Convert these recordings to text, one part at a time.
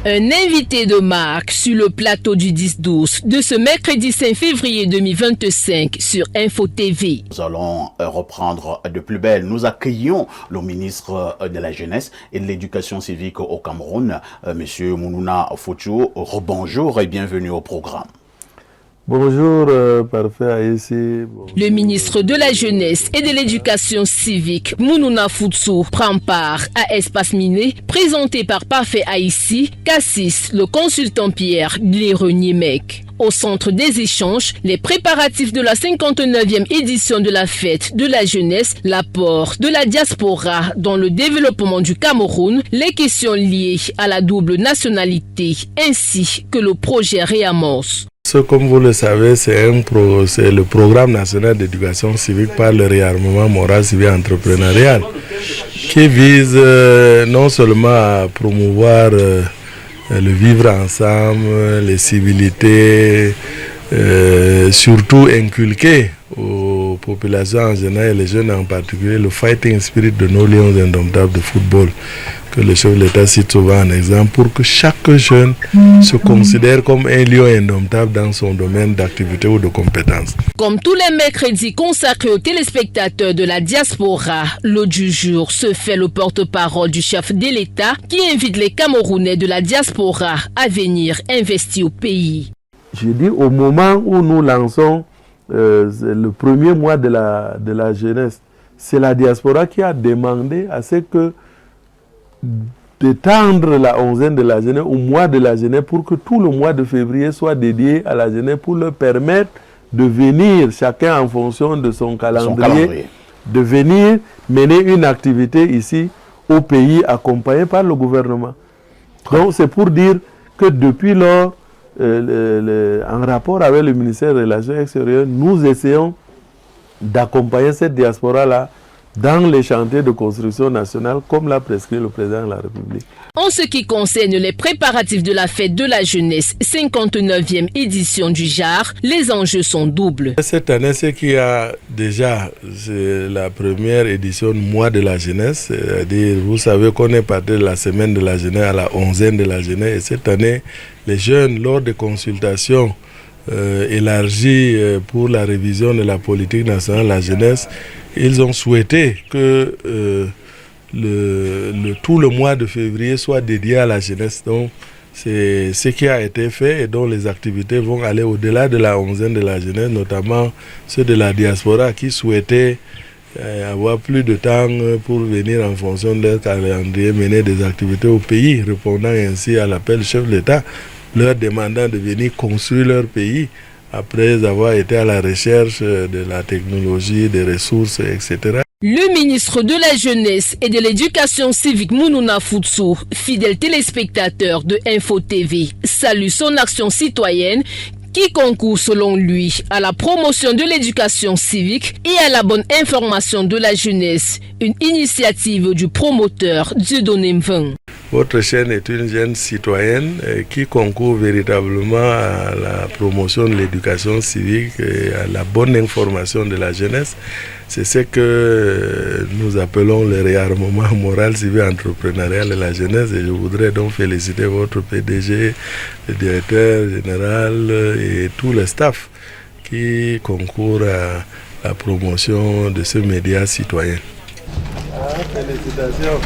Un invité de marque sur le plateau du 10-12 de ce mercredi 5 février 2025 sur Info TV. Nous allons reprendre de plus belle. Nous accueillons le ministre de la Jeunesse et de l'Éducation civique au Cameroun, M. Mounouna Foutou. Rebonjour et bienvenue au programme. Bonjour, parfait Aïssi. Le ministre de la Jeunesse et de l'Éducation civique, Mounouna Foutou, prend part à Espace Miné, présenté par Parfait Aïssi, Cassis, le consultant Pierre Léreux-Niemek. Au centre des échanges, les préparatifs de la 59e édition de la fête de la jeunesse, l'apport de la diaspora dans le développement du Cameroun, les questions liées à la double nationalité, ainsi que le projet Réamorce. Comme vous le savez, c'est le programme national d'éducation civique par le réarmement moral civil entrepreneurial qui vise non seulement à promouvoir le vivre ensemble, les civilités, surtout inculquer aux populations en général et les jeunes en particulier le fighting spirit de nos lions indomptables de football que le chef de l'État cite souvent en exemple pour que chaque jeune se considère comme un lion indomptable dans son domaine d'activité ou de compétence. Comme tous les mercredis consacrés aux téléspectateurs de la diaspora, l'hôte du jour se fait le porte-parole du chef de l'État qui invite les Camerounais de la diaspora à venir investir au pays. Je dis au moment où nous lançons le premier mois de la jeunesse, c'est la diaspora qui a demandé à ce que d'étendre la onzaine de la jeunesse au mois de la jeunesse pour que tout le mois de février soit dédié à la jeunesse pour leur permettre de venir, chacun en fonction de son calendrier, de venir mener une activité ici au pays accompagné par le gouvernement. Donc c'est pour dire que depuis lors, en rapport avec le ministère des Relations extérieures, nous essayons d'accompagner cette diaspora-là dans les chantiers de construction nationale, comme l'a prescrit le président de la République. En ce qui concerne les préparatifs de la fête de la jeunesse, 59e édition du JAR, les enjeux sont doubles. Cette année, c'est qu'il y a déjà la première édition du mois de la jeunesse, c'est-à-dire, vous savez qu'on est parti de la semaine de la jeunesse à la onzaine de la jeunesse, et cette année, les jeunes, lors des consultations élargies pour la révision de la politique nationale de la jeunesse, ils ont souhaité que tout le mois de février soit dédié à la jeunesse. Donc, c'est ce qui a été fait et dont les activités vont aller au-delà de la onzaine de la jeunesse, notamment ceux de la diaspora qui souhaitaient avoir plus de temps pour venir en fonction de leur calendrier, mener des activités au pays, répondant ainsi à l'appel du chef de l'État, leur demandant de venir construire leur pays après avoir été à la recherche de la technologie, des ressources, etc. Le ministre de la Jeunesse et de l'Éducation civique Mounouna Foutou, fidèle téléspectateur de Info TV, salue son action citoyenne qui concourt selon lui à la promotion de l'éducation civique et à la bonne information de la jeunesse, une initiative du promoteur Dieudonné Mveng. Votre chaîne est une chaîne citoyenne qui concourt véritablement à la promotion de l'éducation civique et à la bonne information de la jeunesse. C'est ce que nous appelons le réarmement moral civil entrepreneurial de la jeunesse. Et je voudrais donc féliciter votre PDG, le directeur général et tout le staff qui concourent à la promotion de ce média citoyen. Félicitations.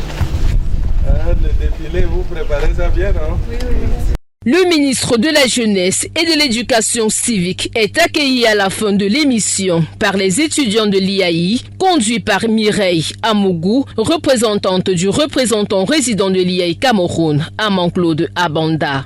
Le défilé, vous préparez ça bien, non? Oui. Le ministre de la Jeunesse et de l'Éducation civique est accueilli à la fin de l'émission par les étudiants de l'IAI, conduits par Mireille Amougou, représentante du représentant résident de l'IAI Cameroun, Aman Claude Abanda.